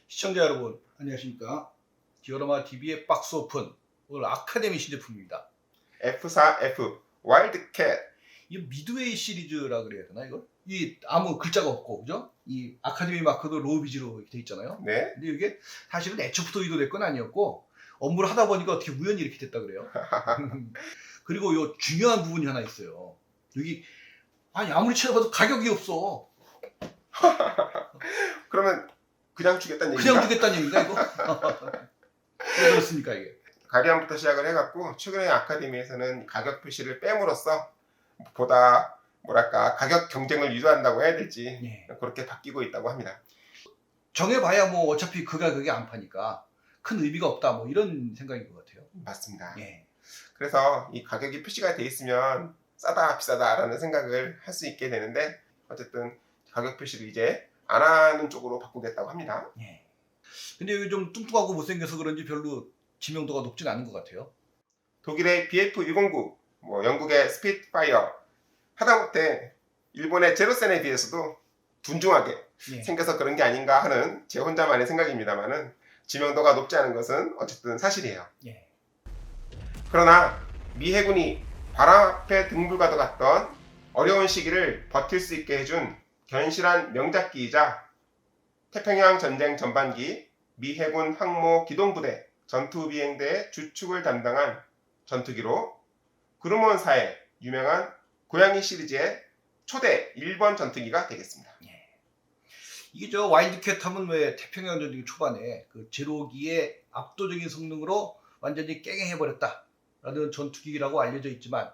시청자 여러분 안녕하십니까. 디오라마 TV의 박스 오픈, 오늘 아카데미 신제품입니다. F4F 와일드캣. 이 미드웨이 시리즈라 그래야 되나 이거? 이 아무 글자가 없고 그죠? 이 아카데미 마크도 로우비즈로 돼 있잖아요. 네. 근데 이게 사실은 애초부터 의도될 건 아니었고 업무를 하다 보니까 어떻게 우연히 이렇게 됐다 그래요. 그리고 요 중요한 부분이 하나 있어요. 여기 아무리 찾아봐도 가격이 없어. 그러면 그냥 주겠다는 얘기인가? 그냥 주겠다는 얘기인가 이거? 왜 그렇습니까 이게? 가디언부터 시작을 해갖고 최근에 아카데미에서는 가격 표시를 뺨으로써 보다 뭐랄까 가격 경쟁을 유도한다고 해야 될지 예. 그렇게 바뀌고 있다고 합니다. 정해봐야 뭐 어차피 그 가격이 안 파니까 큰 의미가 없다 뭐 이런 생각인 것 같아요. 맞습니다. 예. 그래서 이 가격이 표시가 돼 있으면 싸다 비싸다라는 생각을 할 수 있게 되는데 어쨌든 가격 표시를 이제 안 하는 쪽으로 바꾸겠다고 합니다. 예. 근데 여기 좀 뚱뚱하고 못생겨서 그런지 별로 지명도가 높진 않은 것 같아요. 독일의 BF109, 뭐 영국의 스피트파이어, 하다못해 일본의 제로센에 비해서도 둔중하게 예. 생겨서 그런 게 아닌가 하는 제 혼자만의 생각입니다만은 지명도가 높지 않은 것은 어쨌든 사실이에요. 예. 그러나 미 해군이 바람 앞에 등불과도 같던 어려운 시기를 버틸 수 있게 해준 견실한 명작기이자 태평양 전쟁 전반기 미 해군 항모 기동부대 전투비행대의 주축을 담당한 전투기로 그루몬사의 유명한 고양이 시리즈의 초대 1번 전투기가 되겠습니다. 예. 이게 저 와일드캣 하면 왜 태평양 전쟁 초반에 그 제로기의 압도적인 성능으로 완전히 깽행해버렸다라는 전투기라고 알려져 있지만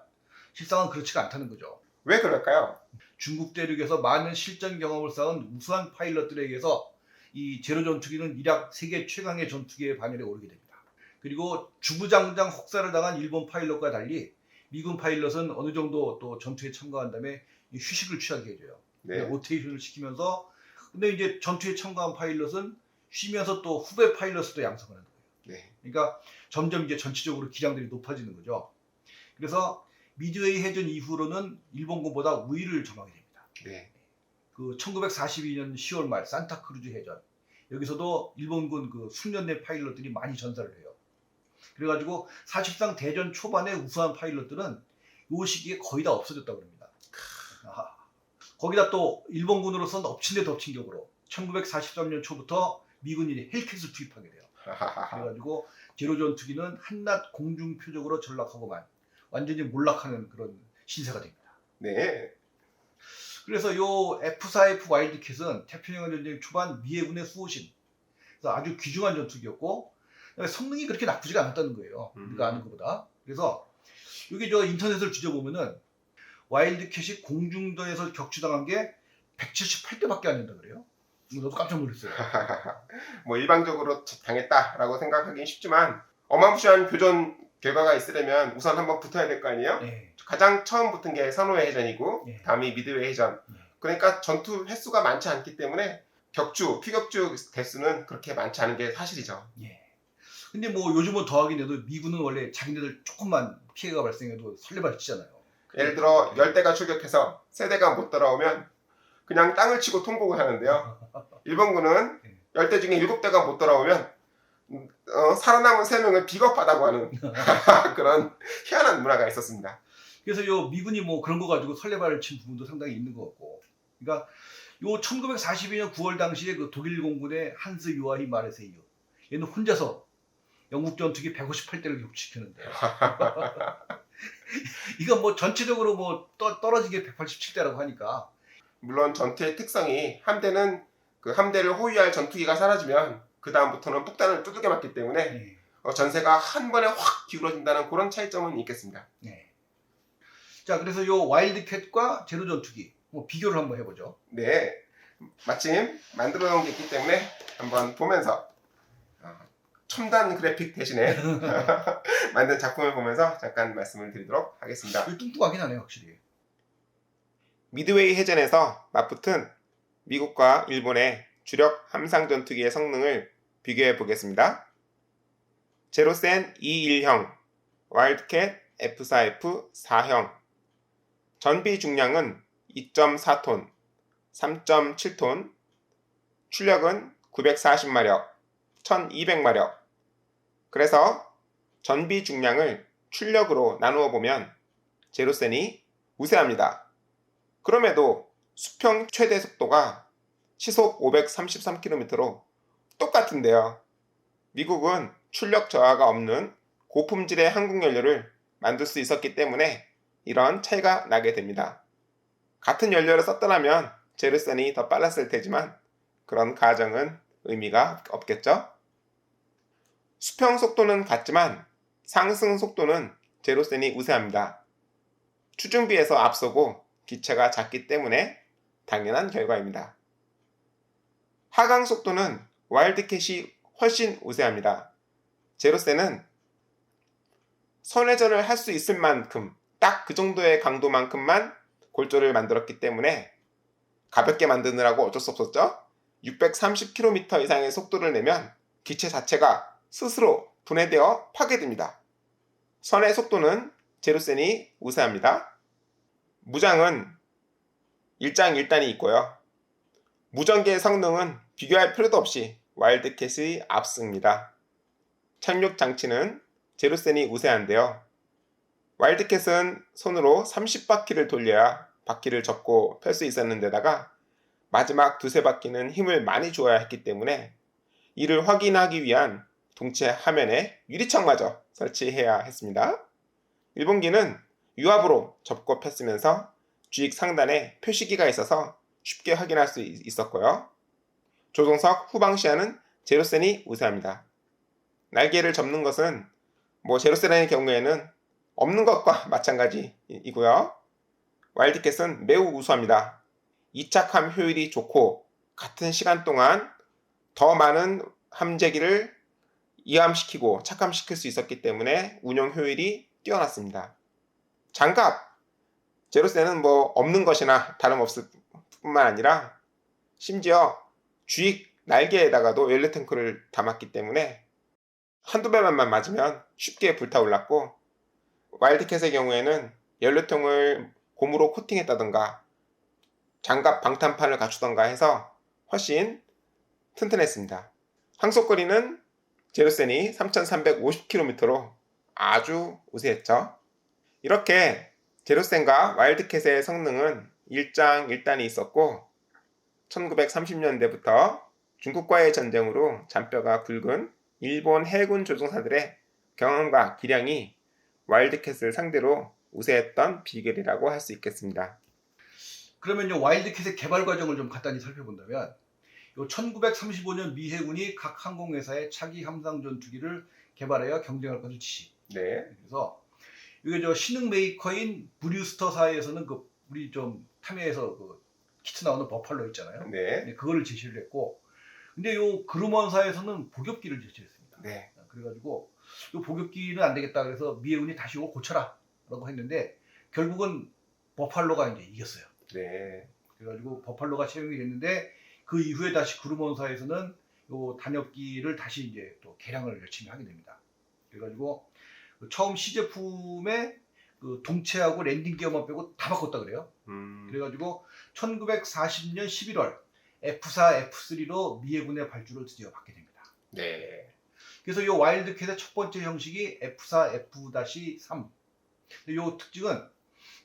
실상은 그렇지가 않다는 거죠. 왜 그럴까요? 중국 대륙에서 많은 실전 경험을 쌓은 우수한 파일럿들에 의해서 이 제로 전투기는 일약 세계 최강의 전투기의 반열에 오르게 됩니다. 그리고 주구장창 혹사를 당한 일본 파일럿과 달리 미군 파일럿은 어느 정도 또 전투에 참가한 다음에 휴식을 취하게 해줘요. 네. 로테이션을 시키면서 근데 이제 전투에 참가한 파일럿은 쉬면서 또 후배 파일럿도 양성을 하는 거예요. 네. 그러니까 점점 이제 전체적으로 기량들이 높아지는 거죠. 그래서 미드웨이 해전 이후로는 일본군보다 우위를 점하게 됩니다. 네. 그 1942년 10월 말 산타크루즈 해전 여기서도 일본군 그 숙련된 파일럿들이 많이 전사를 해요. 그래가지고 사실상 대전 초반에 우수한 파일럿들은 이 시기에 거의 다 없어졌다고 합니다. 거기다 또 일본군으로서는 엎친 데 덮친 격으로 1943년 초부터 미군이 헬캣을 투입하게 돼요. 그래가지고 제로 전투기는 한낱 공중 표적으로 전락하고만 완전히 몰락하는 그런 신세가 됩니다. 네. 그래서 요 F4F 와일드캣은 태평양 전쟁 초반 미 해군의 수호신, 그래서 아주 귀중한 전투기였고 성능이 그렇게 나쁘지가 않았다는 거예요. 우리가 아는 것보다. 그래서 여기 저 인터넷을 뒤져보면은 와일드캣이 공중전에서 격추당한 게 178대밖에 안 된다 그래요. 저도 깜짝 놀랐어요. 뭐 일방적으로 당했다라고 생각하기는 쉽지만 어마무시한 교전 결과가 있으려면 우선 한번 붙어야 될 거 아니에요? 네. 가장 처음 붙은 게 선호의 해전이고 네. 다음이 미드웨이 해전. 네. 그러니까 전투 횟수가 많지 않기 때문에 피격주 대수는 그렇게 많지 않은 게 사실이죠. 예. 근데 뭐 요즘은 더하긴 해도 미군은 원래 자기네들 조금만 피해가 발생해도 설레발 치잖아요. 예를 들어 10대가 출격해서 세대가 못 돌아오면 그냥 땅을 치고 통곡을 하는데요. 일본군은 10대 중에 7대가 못 돌아오면 살아남은 3명을 비겁하다고 하는 그런 희한한 문화가 있었습니다. 그래서 요 미군이 뭐 그런 거 가지고 설레발을 친 부분도 상당히 있는 것 같고. 그러니까 요 1942년 9월 당시에 그 독일 공군의 한스 요아히 마르세유 얘는 혼자서 영국 전투기 158대를 격추시켰는데 이거 뭐 전체적으로 뭐 떨어지게 187대라고 하니까 물론 전투의 특성이 함대는 그 함대를 호위할 전투기가 사라지면 그 다음부터는 폭탄을 두들겨 맞기 때문에 네. 전세가 한 번에 확 기울어진다는 그런 차이점은 있겠습니다. 네. 자, 그래서 요 와일드캣과 제로 전투기 뭐 비교를 한번 해보죠. 네, 마침 만들어 놓은 게 있기 때문에 한번 보면서 첨단 그래픽 대신에 만든 작품을 보면서 잠깐 말씀을 드리도록 하겠습니다. 뚱뚱하긴 하네요, 확실히. 미드웨이 해전에서 맞붙은 미국과 일본의 주력 함상 전투기의 성능을 비교해 보겠습니다. 제로센 E1형, 와일드캣 F4F 4형. 전비 중량은 2.4톤, 3.7톤, 출력은 940마력, 1200마력. 그래서 전비 중량을 출력으로 나누어 보면 제로센이 우세합니다. 그럼에도 수평 최대 속도가 시속 533km로 똑같은데요. 미국은 출력 저하가 없는 고품질의 항공연료를 만들 수 있었기 때문에 이런 차이가 나게 됩니다. 같은 연료를 썼더라면 제로센이 더 빨랐을 테지만 그런 가정은 의미가 없겠죠? 수평 속도는 같지만 상승 속도는 제로센이 우세합니다. 추중비에서 앞서고 기체가 작기 때문에 당연한 결과입니다. 하강 속도는 와일드캣이 훨씬 우세합니다. 제로센은 선회전을 할 수 있을 만큼 딱 그 정도의 강도만큼만 골조를 만들었기 때문에 가볍게 만드느라고 어쩔 수 없었죠. 630km 이상의 속도를 내면 기체 자체가 스스로 분해되어 파괴됩니다. 선의 속도는 제로센이 우세합니다. 무장은 일장일단이 있고요. 무전기의 성능은 비교할 필요도 없이 와일드캣이 앞섭니다. 착륙 장치는 제로센이 우세한데요. 와일드캣은 손으로 30바퀴를 돌려야 바퀴를 접고 펼 수 있었는데다가 마지막 두세 바퀴는 힘을 많이 줘야 했기 때문에 이를 확인하기 위한 동체 화면에 유리창마저 설치해야 했습니다. 일본기는 유압으로 접고 폈으면서 주익 상단에 표시기가 있어서 쉽게 확인할 수 있었고요. 조종석 후방시야는 제로센이 우세합니다. 날개를 접는 것은 제로센의 경우에는 없는 것과 마찬가지이고요. 와일드캣은 매우 우수합니다. 이착함 효율이 좋고 같은 시간 동안 더 많은 함재기를 이함시키고 착함시킬 수 있었기 때문에 운용 효율이 뛰어났습니다. 장갑! 제로센은 없는 것이나 다름없을 뿐만 아니라 심지어 주익 날개에다가도 연료 탱크를 담았기 때문에 한두 발만 맞으면 쉽게 불타올랐고 와일드캣의 경우에는 연료통을 고무로 코팅했다던가 장갑 방탄판을 갖추던가 해서 훨씬 튼튼했습니다. 항속거리는 제로센이 3350km로 아주 우세했죠. 이렇게 제로센과 와일드캣의 성능은 일장일단이 있었고 1930년대부터 중국과의 전쟁으로 잔뼈가 굵은 일본 해군 조종사들의 경험과 기량이 와일드캣을 상대로 우세했던 비결이라고 할 수 있겠습니다. 그러면요, 와일드캣의 개발 과정을 좀 간단히 살펴본다면, 1935년 미 해군이 각 항공회사의 차기 함상 전투기를 개발하여 경쟁할 것을 지시. 네. 그래서 이게 신흥 메이커인 브류스터사에서는 우리 좀 탐해에서 키트 나오는 버팔로 있잖아요. 네. 그거를 제시를 했고, 근데 요 그루먼사에서는 복엽기를 제시했습니다. 네. 그래가지고 요 복엽기는 안 되겠다 그래서 미 해군이 다시 이거 고쳐라라고 했는데 결국은 버팔로가 이제 이겼어요. 네. 그래가지고 버팔로가 채용이 됐는데 그 이후에 다시 그루먼사에서는 요 단엽기를 다시 이제 또 개량을 열심히 하게 됩니다. 그래가지고 처음 시제품의 동체하고 랜딩 기어만 빼고 다 바꿨다 그래요. 그래가지고 1940년 11월 F4, F3로 미 해군의 발주를 드디어 받게 됩니다. 네. 그래서 이 와일드캣의 첫 번째 형식이 F4, F-3. 이 특징은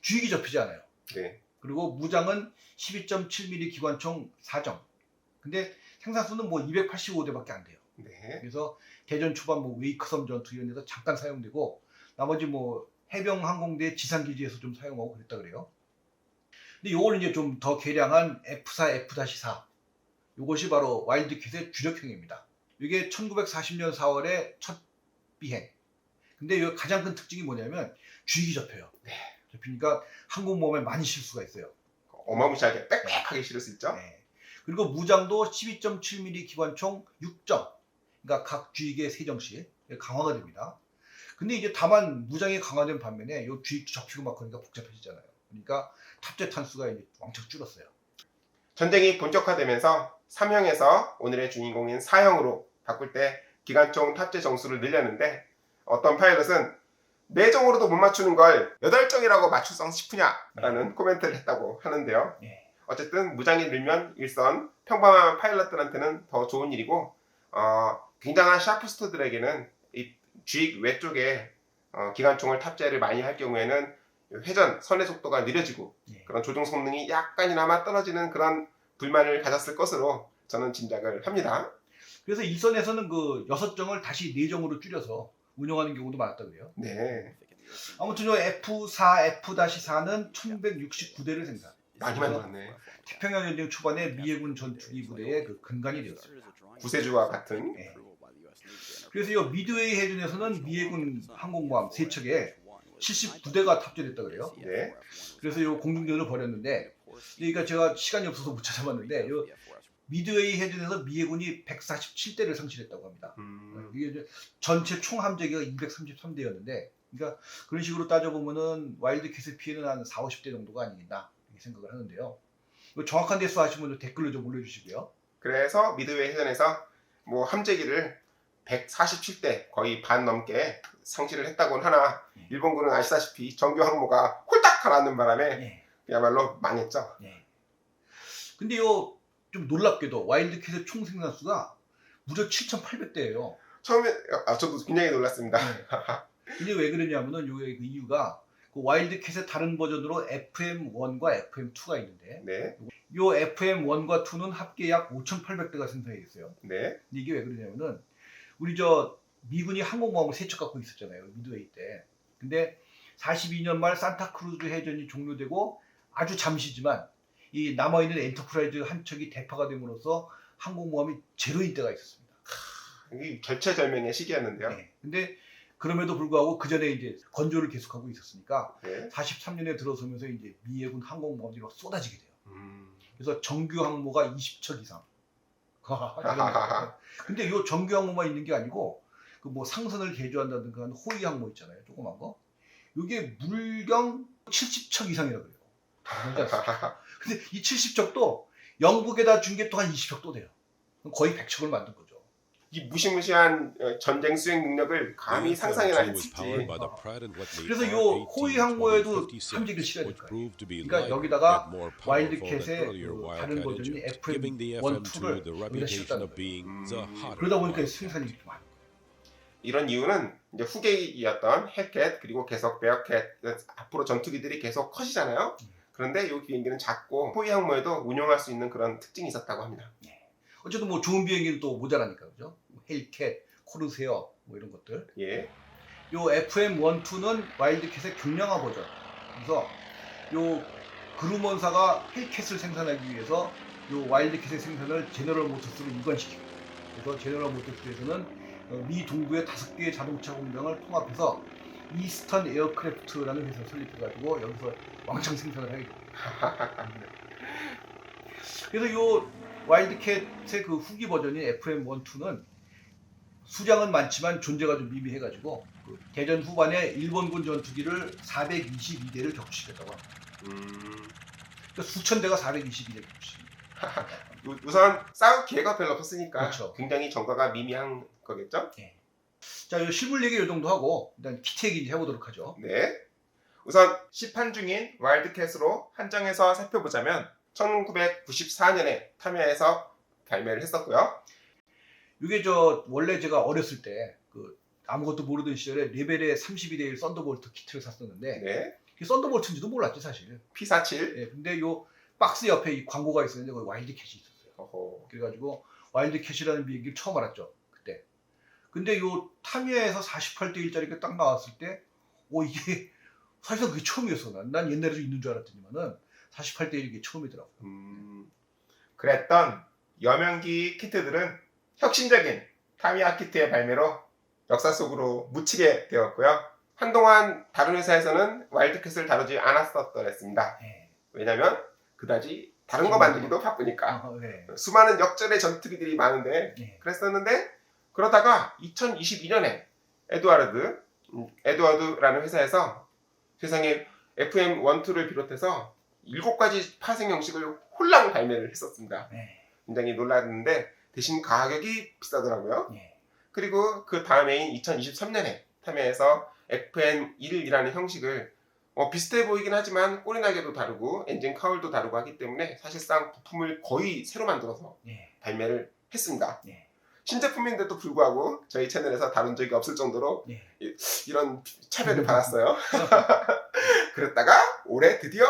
주익이 접히지 않아요. 네. 그리고 무장은 12.7mm 기관총 4정. 근데 생산수는 285대밖에 안 돼요. 네. 그래서 대전 초반 웨이크섬 전투 이런 데서 잠깐 사용되고 나머지 해병 항공대 지상기지에서 좀 사용하고 그랬다 그래요. 근데 요걸 이제 좀 더 개량한 F4, F-4. 요것이 바로 와일드캣의 주력형입니다. 이게 1940년 4월에 첫 비행. 근데 이 가장 큰 특징이 뭐냐면 주익이 접혀요. 네. 접히니까 항공모함에 많이 실수가 있어요. 어마무시하게 빽빽하게 실을 수 있죠. 네. 그리고 무장도 12.7mm 기관총 6정. 그러니까 각 주익의 3정씩 강화가 됩니다. 근데 이제 다만 무장이 강화된 반면에 이 주익도 접히고 막 그러니까 복잡해지잖아요. 그러니까 탑재 탄수가 이제 왕창 줄었어요. 전쟁이 본격화되면서 3형에서 오늘의 주인공인 4형으로 바꿀 때 기관총 탑재 정수를 늘렸는데 어떤 파일럿은 4정으로도 못 맞추는 걸 8정이라고 맞출성 싶으냐라는 코멘트를 했다고 하는데요. 네. 어쨌든 무장이 늘면 일선, 평범한 파일럿들한테는 더 좋은 일이고 굉장한 샤프스터들에게는 이 주익 외쪽에 기관총을 탑재를 많이 할 경우에는 회전, 선의 속도가 느려지고 예. 그런 조종 성능이 약간이나마 떨어지는 그런 불만을 가졌을 것으로 저는 짐작을 합니다. 그래서 이 선에서는 그 6정을 다시 4정으로 줄여서 운영하는 경우도 많았다 그래요. 네, 아무튼 요 F4, F-4는 1169대를 생산. 많이 만들었네. 태평양 전쟁 초반에 미해군 전투기 부대의 그 근간이 되었습니다. 구세주와 같은. 예. 그래서 이 미드웨이 해전에서는 미해군 항공모함 3척에 79대가 탑재됐다 그래요. 네. 그래서 요 공중전을 벌였는데, 그러니까 제가 시간이 없어서 못 찾아봤는데 요 미드웨이 해전에서 미해군이 147대를 상실했다고 합니다. 이게 이제 전체 총 함재기가 233대였는데, 그러니까 그런 식으로 따져보면은 와일드캣의 피해는 한 4, 50대 정도가 아니겠나 이렇게 생각을 하는데요. 이거 정확한 대수 아시면 댓글로 좀 올려주시고요. 그래서 미드웨이 해전에서 뭐 함재기를 147대 거의 반 넘게 상실을 했다고는 하나 일본군은 아시다시피 정규 항모가 홀딱 가라앉는 바람에 예. 그야말로 망했죠. 예. 근데 요 좀 놀랍게도 와일드캣의 총 생산수가 무려 7,800대예요. 처음에 저도 굉장히 놀랐습니다. 이게 왜 그러냐면은 요의 그 이유가 그 와일드캣의 다른 버전으로 FM1과 FM2가 있는데, 네, 요 FM1과 2는 합계 약 5,800대가 생산이 됐어요. 네, 근데 이게 왜 그러냐면은 우리 저 미군이 항공모함을 3척 갖고 있었잖아요, 미드웨이 때. 근데 42년 말 산타크루즈 해전이 종료되고 아주 잠시지만 이 남아있는 엔터프라이즈 한 척이 대파가 됨으로써 항공모함이 제로인 때가 있었습니다. 이 절체절명의 시기였는데요. 네. 근데 그럼에도 불구하고 그 전에 이제 건조를 계속하고 있었으니까 네. 43년에 들어서면서 이제 미해군 항공모함들이 막 쏟아지게 돼요. 그래서 정규 항모가 20척 이상. 근데 이 정규 항모만 있는 게 아니고 그 뭐 상선을 개조한다든가 하는 호위 항모 있잖아요, 조그만 거. 이게 물경 70척 이상이라고 그래요. 근데 이 70척도 영국에다 준 게 또 한 20척 또 돼요. 거의 100척을 만든 거죠. 이 무시무시한 전쟁 수행 능력을 감히 상상이나 했을지. 그래서 이 호위 항모에도 함재기를 실어야 될 거예요. 그러니까 여기다가 와일드캣의 그 다른 버전이 FM1, 2를 여기다 실었다는 거예요. 그러다 보니까 생산이 좀 많아요. 이런 이유는 이제 후계기였던 헬캣 그리고 계속 베어캣 앞으로 전투기들이 계속 커지잖아요. 그런데 이 비행기는 작고 호위 항모에도 운용할 수 있는 그런 특징이 있었다고 합니다. 어쨌든 뭐 좋은 비행기는 또 모자라니까, 그죠? 헬캣, 코르세어 뭐 이런 것들. 예. 요 FM1, 2는 와일드캣의 경량화 버전. 그래서 요 그루먼사가 헬캣을 생산하기 위해서 요 와일드캣의 생산을 제너럴 모터스로 이관시키고, 그래서 제너럴 모터스에서는 미 동부의 5개의 자동차 공장을 통합해서 이스턴 에어크래프트라는 회사를 설립해가지고 여기서 왕창 생산을 하게 됩니다. 그래서 요 와일드캣의 그 후기 버전인 FM1, 2는 수량은 많지만 존재가 좀 미미해가지고 그 대전 후반에 일본군 전투기를 422대를 격추시켰다고 합니다. 그러니까 수천 대가 422대 격추십니다. 우선 싸울 기회가 별로 없었으니까 그렇죠. 굉장히 전과가 미미한 거겠죠? 네. 자, 요 실물 얘기 이 정도 하고 일단 키트 얘기 이제 해보도록 하죠. 네. 우선 시판 중인 와일드캣으로 한정해서 살펴보자면 1994년에 탐야에서 발매를 했었고요. 이게 저 원래 제가 어렸을 때 그 아무것도 모르던 시절에 레벨의 32대1 썬더볼트 키트를 샀었는데 네. 그게 썬더볼트인지도 몰랐지 사실. P47. 예, 근데 요 박스 옆에 이 광고가 있었는데 거기 와일드캣이 있었어요. 어허. 그래가지고 와일드캣이라는 비행기를 처음 알았죠 그때. 근데 요 타미야에서 48대1짜리가 딱 나왔을 때 이게 사실상 그게 처음이었어. 난 옛날에도 있는 줄 알았더니만은 48대1이 처음이더라고요. 그랬던 여명기 키트들은 혁신적인 타미야 키트의 발매로 역사 속으로 묻히게 되었고요. 한동안 다른 회사에서는 와일드캣을 다루지 않았었더랬습니다. 네. 왜냐면 그다지 다른 거 만들기도 바쁘니까. 네. 수많은 역전의 전투기들이 많은데 네. 그랬었는데 그러다가 2022년에 에드워드라는 회사에서 세상에 FM1, 2를 비롯해서 7가지 파생 형식을 홀랑 발매를 했었습니다. 네. 굉장히 놀랐는데 대신 가격이 비싸더라고요. 네. 그리고 그 다음해인 2023년에 탐야에서 FM1이라는 형식을 비슷해 보이긴 하지만 꼬리 날개도 다르고 엔진 카울도 다르고 하기 때문에 사실상 부품을 거의 새로 만들어서 네. 발매를 했습니다. 네. 신제품인데도 불구하고 저희 채널에서 다룬 적이 없을 정도로 네. 이런 차별을 받았어요. 그랬다가 올해 드디어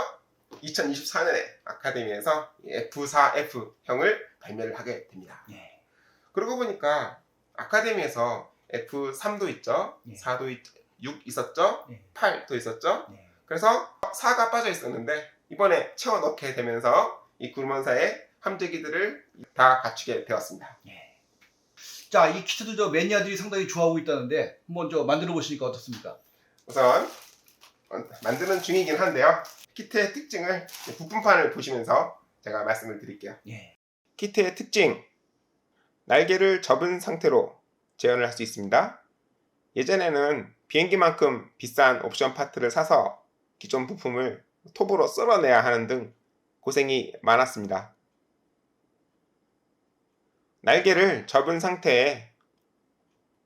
2024년에 아카데미에서 F4F형을 발매를 하게 됩니다. 네. 그러고 보니까 아카데미에서 F3도 있죠. 네. 4도 6 있었죠. 네. 8도 있었죠. 네. 그래서 4가 빠져 있었는데 이번에 채워 넣게 되면서 이 굴먼사의 함재기들을 다 갖추게 되었습니다. 네. 자, 이 키트도 저 매니아들이 상당히 좋아하고 있다는데 한번 저 만들어 보시니까 어떻습니까? 우선 만드는 중이긴 한데요. 키트의 특징을 부품판을 보시면서 제가 말씀을 드릴게요. 예. 키트의 특징, 날개를 접은 상태로 재현을 할 수 있습니다. 예전에는 비행기만큼 비싼 옵션 파트를 사서 기존 부품을 톱으로 썰어내야 하는 등 고생이 많았습니다. 날개를 접은 상태에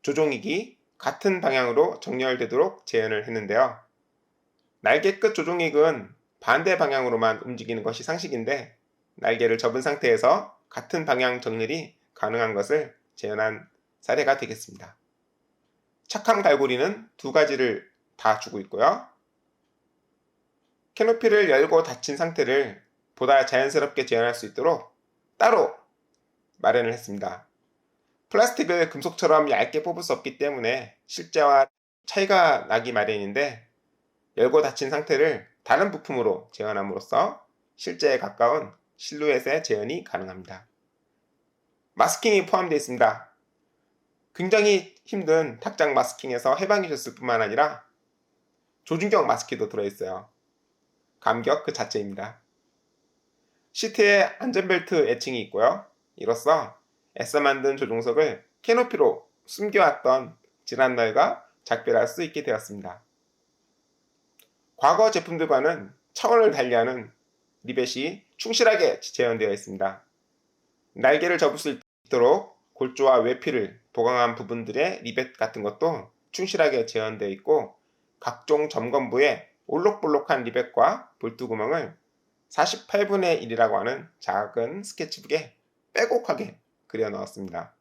조종익이 같은 방향으로 정렬되도록 재현을 했는데요. 날개 끝 조종익은 반대 방향으로만 움직이는 것이 상식인데 날개를 접은 상태에서 같은 방향 정렬이 가능한 것을 재현한 사례가 되겠습니다. 착함 갈고리는 두 가지를 다 주고 있고요. 캐노피를 열고 닫힌 상태를 보다 자연스럽게 재현할 수 있도록 따로 마련을 했습니다. 플라스틱을 금속처럼 얇게 뽑을 수 없기 때문에 실제와 차이가 나기 마련인데 열고 닫힌 상태를 다른 부품으로 재현함으로써 실제에 가까운 실루엣의 재현이 가능합니다. 마스킹이 포함되어 있습니다. 굉장히 힘든 탁장 마스킹에서 해방이셨을 뿐만 아니라 조준경 마스킹도 들어있어요. 감격 그 자체입니다. 시트에 안전벨트 애칭이 있고요. 이로써 애써 만든 조종석을 캐노피로 숨겨왔던 질환날과 작별할 수 있게 되었습니다. 과거 제품들과는 차원을 달리하는 리벳이 충실하게 재현되어 있습니다. 날개를 접을 수 있도록 골조와 외피를 보강한 부분들의 리벳 같은 것도 충실하게 재현되어 있고 각종 점검부에 올록볼록한 리벳과 볼트 구멍을 48분의 1이라고 하는 작은 스케치북에 빼곡하게 그려 넣었습니다.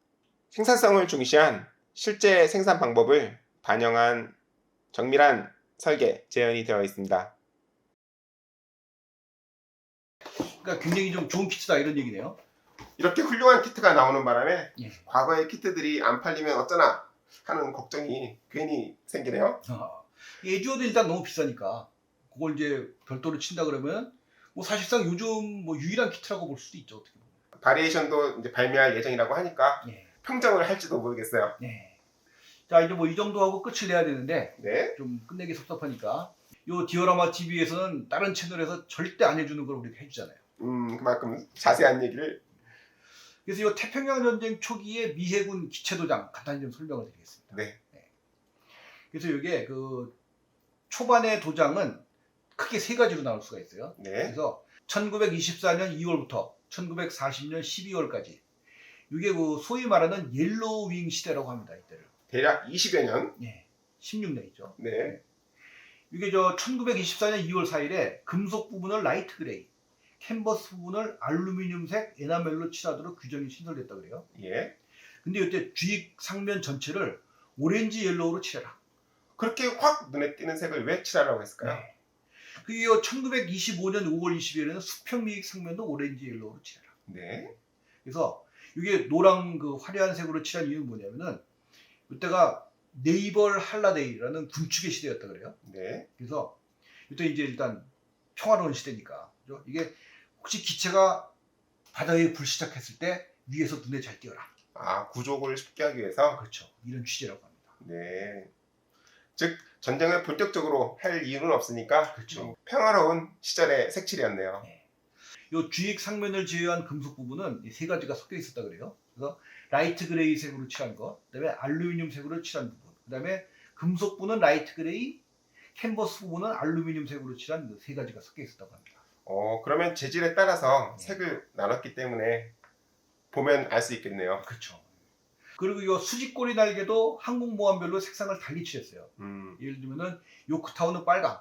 생산성을 중시한 실제 생산 방법을 반영한 정밀한 설계 재현이 되어 있습니다. 그러니까 굉장히 좀 좋은 키트다 이런 얘기네요. 이렇게 훌륭한 키트가 나오는 바람에 예. 과거의 키트들이 안 팔리면 어쩌나 하는 걱정이 괜히 생기네요. 에듀어도 일단 너무 비싸니까 그걸 이제 별도로 친다 그러면 뭐 사실상 요즘 뭐 유일한 키트라고 볼 수도 있죠. 어떻게 보면. 바리에이션도 이제 발매할 예정이라고 하니까 예. 평정을 할지도 모르겠어요. 네. 자, 이제 뭐 이 정도 하고 끝을 내야 되는데 네. 좀 끝내기 섭섭하니까 요 디오라마 TV에서는 다른 채널에서 절대 안 해주는 걸 우리가 해주잖아요. 그만큼 자세한 얘기를. 그래서 이 태평양 전쟁 초기의 미해군 기체도장 간단히 좀 설명을 드리겠습니다. 네. 그래서 이게 그 초반의 도장은 크게 세 가지로 나올 수가 있어요. 네. 그래서 1924년 2월부터 1940년 12월까지 이게 그 소위 말하는 옐로우 윙 시대라고 합니다. 이때를. 대략 20여 년. 네. 16년이죠. 네. 이게 저 1924년 2월 4일에 금속 부분을 라이트 그레이, 캔버스 부분을 알루미늄색 에나멜로 칠하도록 규정이 신설됐다 그래요. 예. 근데 이때 주익 상면 전체를 오렌지 옐로우로 칠해라. 그렇게 확 눈에 띄는 색을 왜 칠하라고 했을까요? 네. 그리고 1925년 5월 20일에는 수평미익 상면도 오렌지 옐로우로 칠해라. 네. 그래서 이게 노랑 그 화려한 색으로 칠한 이유는 뭐냐면은 이때가 네이벌 할라데이라는 군축의 시대였다 그래요. 네. 그래서 이때 이제 일단 평화로운 시대니까 그죠? 이게 혹시 기체가 바다 위에 불시착했을 때 위에서 눈에 잘 띄어라. 구족을 쉽게 하기 위해서. 그렇죠. 이런 취지라고 합니다. 네. 즉 전쟁을 본격적으로 할 이유는 없으니까 그렇죠. 평화로운 시절의 색칠이었네요. 네. 이 주익 상면을 제외한 금속 부분은 이 세 가지가 섞여 있었다 그래요. 그래서 라이트 그레이 색으로 칠한 것, 그다음에 알루미늄 색으로 칠한 부분, 그다음에 금속 부분은 라이트 그레이, 캔버스 부분은 알루미늄 색으로 칠한 그 세 가지가 섞여 있었다고 합니다. 그러면 재질에 따라서 네. 색을 나눴기 때문에 보면 알 수 있겠네요. 그렇죠. 그리고 이 수직꼬리 날개도 항공모함별로 색상을 달리 칠했어요. 예를 들면은 요크타운은 빨강,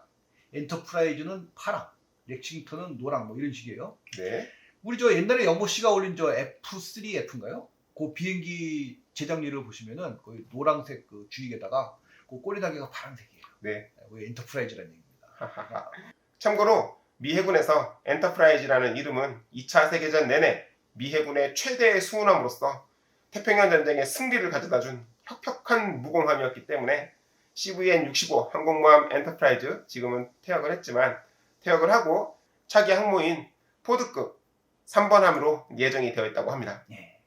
엔터프라이즈는 파랑, 렉싱턴은 노랑 뭐 이런 식이에요. 네. 우리 저 옛날에 연보 씨가 올린 저 F3F인가요? 그 비행기 제작리를 보시면은 거의 노란색 그 주익에다가 그 꼬리다개가 파란색이에요. 네. 그 엔터프라이즈라는 얘기입니다. 하하하. 참고로 미 해군에서 엔터프라이즈라는 이름은 2차 세계전 내내 미 해군의 최대의 수호함으로써 태평양 전쟁의 승리를 가져다준 혁혁한 무공함이었기 때문에 CVN-65 항공모함 엔터프라이즈, 지금은 퇴역을 했지만 퇴역을 하고 차기 항모인 포드급 3번 함으로 예정이 되어 있다고 합니다. 예.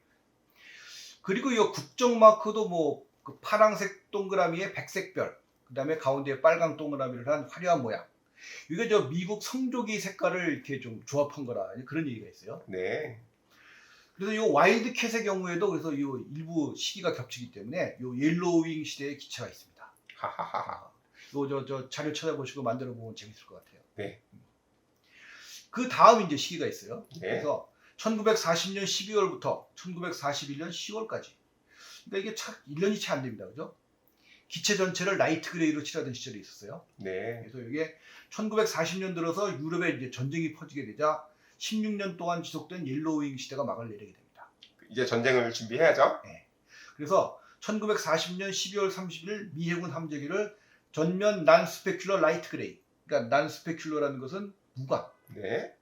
그리고 이 국정 마크도 뭐 그 파란색 동그라미에 백색 별, 그다음에 가운데에 빨강 동그라미를 한 화려한 모양. 이게 저 미국 성조기 색깔을 이렇게 좀 조합한 거라 그런 얘기가 있어요. 네. 그래서 이 와일드캣의 경우에도 그래서 이 일부 시기가 겹치기 때문에 이 옐로우윙 시대의 기차가 있습니다. 하하하하. 이거 저 자료 찾아보시고 만들어 보면 재밌을 것 같아요. 네. 그 다음 이제 시기가 있어요. 네. 그래서 1940년 12월부터 1941년 10월까지. 그러니까 이게 참 1년이 채 안 됩니다. 그죠? 기체 전체를 라이트 그레이로 칠하던 시절이 있었어요. 네. 그래서 이게 1940년 들어서 유럽에 이제 전쟁이 퍼지게 되자 16년 동안 지속된 옐로우윙 시대가 막을 내리게 됩니다. 이제 전쟁을 준비해야죠. 그래서 1940년 12월 30일 미 해군 함재기를 전면 난 스페큘러 라이트 그레이. 그러니까 난 스페큘러라는 것은 무광. 네.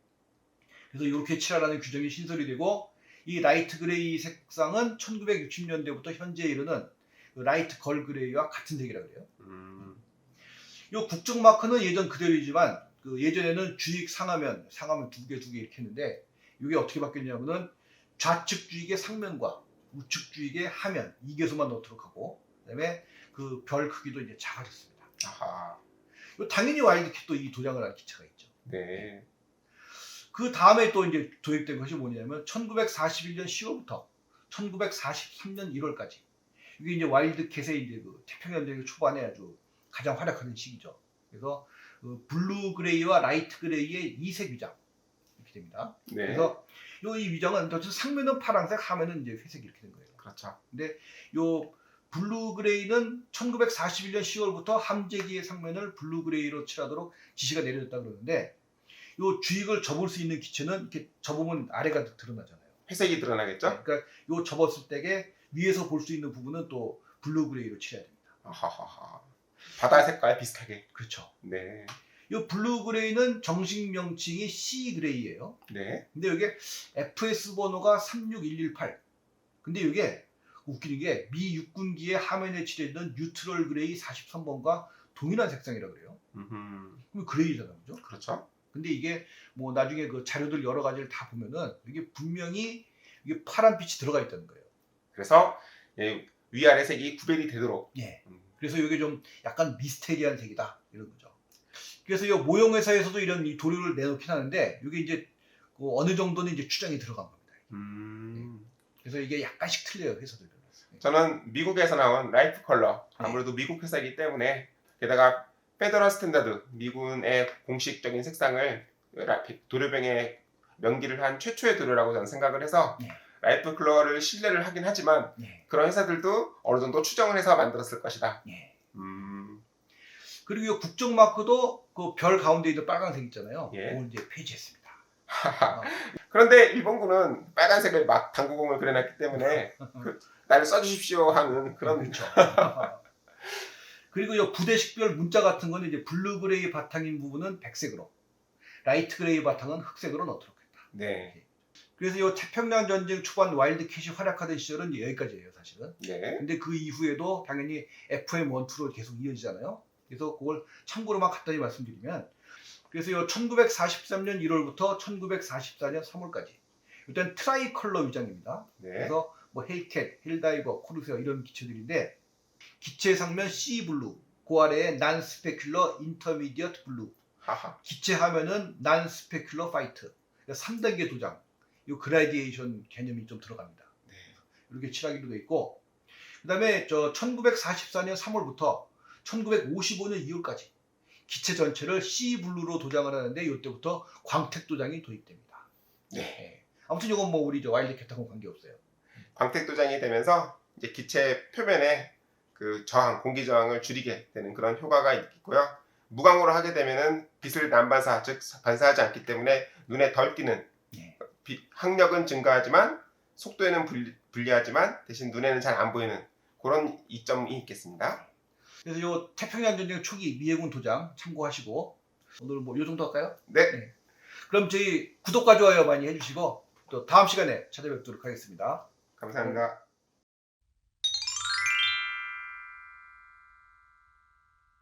그래서 이렇게 칠하라는 규정이 신설이 되고 이 라이트 그레이 색상은 1960년대부터 현재에 이르는 그 라이트 걸 그레이와 같은 색이라고 그래요. 이 국정 마크는 예전 그대로이지만 그 예전에는 주익 상하면 두 개 이렇게 했는데 이게 어떻게 바뀌었냐면은 좌측 주익의 상면과 우측 주익의 하면 2개소만 넣도록 하고 그다음에 그 별 크기도 이제 작아졌습니다. 아하. 당연히 와일드캣도 이 도장을 한 기차가 있죠. 네. 그 다음에 또 이제 도입된 것이 뭐냐면 1941년 10월부터 1943년 1월까지 이게 이제 와일드캣의 이제 그 태평양 전쟁 초반에 아주 가장 활약하는 시기죠. 그래서 그 블루 그레이와 라이트 그레이의 이색 위장 이렇게 됩니다. 네. 그래서 이 위장은 상면은 파란색, 하면은 이제 회색 이렇게 된 거예요. 그렇죠. 근데 요 블루 그레이는 1941년 10월부터 함재기의 상면을 블루 그레이로 칠하도록 지시가 내려졌다 그러는데 요 주익을 접을 수 있는 기체는 이렇게 접으면 아래가 드러나잖아요. 회색이 드러나겠죠? 네, 그러니까 요 접었을 때에 위에서 볼 수 있는 부분은 또 블루 그레이로 칠해야 됩니다. 아하하하. 바다 색깔 비슷하게. 그렇죠. 네. 요 블루 그레이는 정식 명칭이 C 그레이예요. 네. 근데 이게 FS 번호가 36118. 근데 이게 웃기는 게 미 육군기의 하면에 칠해있는 뉴트럴 그레이 43번과 동일한 색상이라고 그래요. 그럼 그레이잖아, 그죠? 그렇죠. 근데 이게 뭐 나중에 그 자료들 여러 가지를 다 보면은 이게 분명히 이게 파란 빛이 들어가 있다는 거예요. 그래서 위아래 색이 구별이 되도록. 예. 그래서 이게 좀 약간 미스테리한 색이다 이런 거죠. 그래서 이 모형 회사에서도 이런 이 도료를 내놓긴 하는데 이게 이제 그 어느 정도는 이제 추정이 들어간 겁니다. 그래서 이게 약간씩 틀려요 회사들은. 저는 미국에서 나온 라이프 컬러, 아무래도 미국 회사이기 때문에 게다가 페더럴 스탠다드, 미군의 공식적인 색상을 도료병에 명기를 한 최초의 도료라고 저는 생각을 해서 라이프 컬러를 신뢰를 하긴 하지만 그런 회사들도 어느 정도 추정을 해서 만들었을 것이다. 그리고 이 국정 마크도 그 별 가운데 있는 빨간색 있잖아요. 예. 그걸 이제 폐지했습니다. 그런데 일본군은 빨간색을 막 당구공을 그려놨기 때문에 나를 써주십시오 하는 그런. 그렇죠. 그리고 이 부대 식별 문자 같은 거는 이제 블루 그레이 바탕인 부분은 백색으로, 라이트 그레이 바탕은 흑색으로 넣도록 했다. 네. 그래서 이 태평양 전쟁 초반 와일드캣이 활약하던 시절은 이제 여기까지예요, 사실은. 네. 근데 그 이후에도 당연히 FM12로 계속 이어지잖아요. 그래서 그걸 참고로만 간단히 말씀드리면, 그래서 이 1943년 1월부터 1944년 3월까지 일단 트라이 컬러 위장입니다. 네. 그래서 뭐 헬캣, 헬다이버, 코르세어 이런 기체들인데 기체 상면 C 블루, 그 아래에 난 스페큘러 인터미디엇 블루, 하하. 기체 하면은 난 스페큘러 파이트, 3단계 도장, 이 그라디에이션 개념이 좀 들어갑니다. 네. 이렇게 칠하기로 돼 있고, 그다음에 저 1944년 3월부터 1955년 2월까지 기체 전체를 C 블루로 도장을 하는데 이때부터 광택 도장이 도입됩니다. 네. 아무튼 이건 뭐 우리 저 와일드캣하고 관계 없어요. 광택 도장이 되면서 이제 기체 표면에 그 저항, 공기 저항을 줄이게 되는 그런 효과가 있고요. 무광으로 하게 되면은 빛을 난반사 즉 반사하지 않기 때문에 눈에 덜 띄는 예. 항력은 증가하지만 속도에는 불리하지만 대신 눈에는 잘 안 보이는 그런 이점이 있겠습니다. 그래서 요 태평양 전쟁 초기 미해군 도장 참고하시고 오늘 뭐 요 정도 할까요? 네, 그럼 저희 구독과 좋아요 많이 해주시고 또 다음 시간에 찾아뵙도록 하겠습니다. 감사합니다.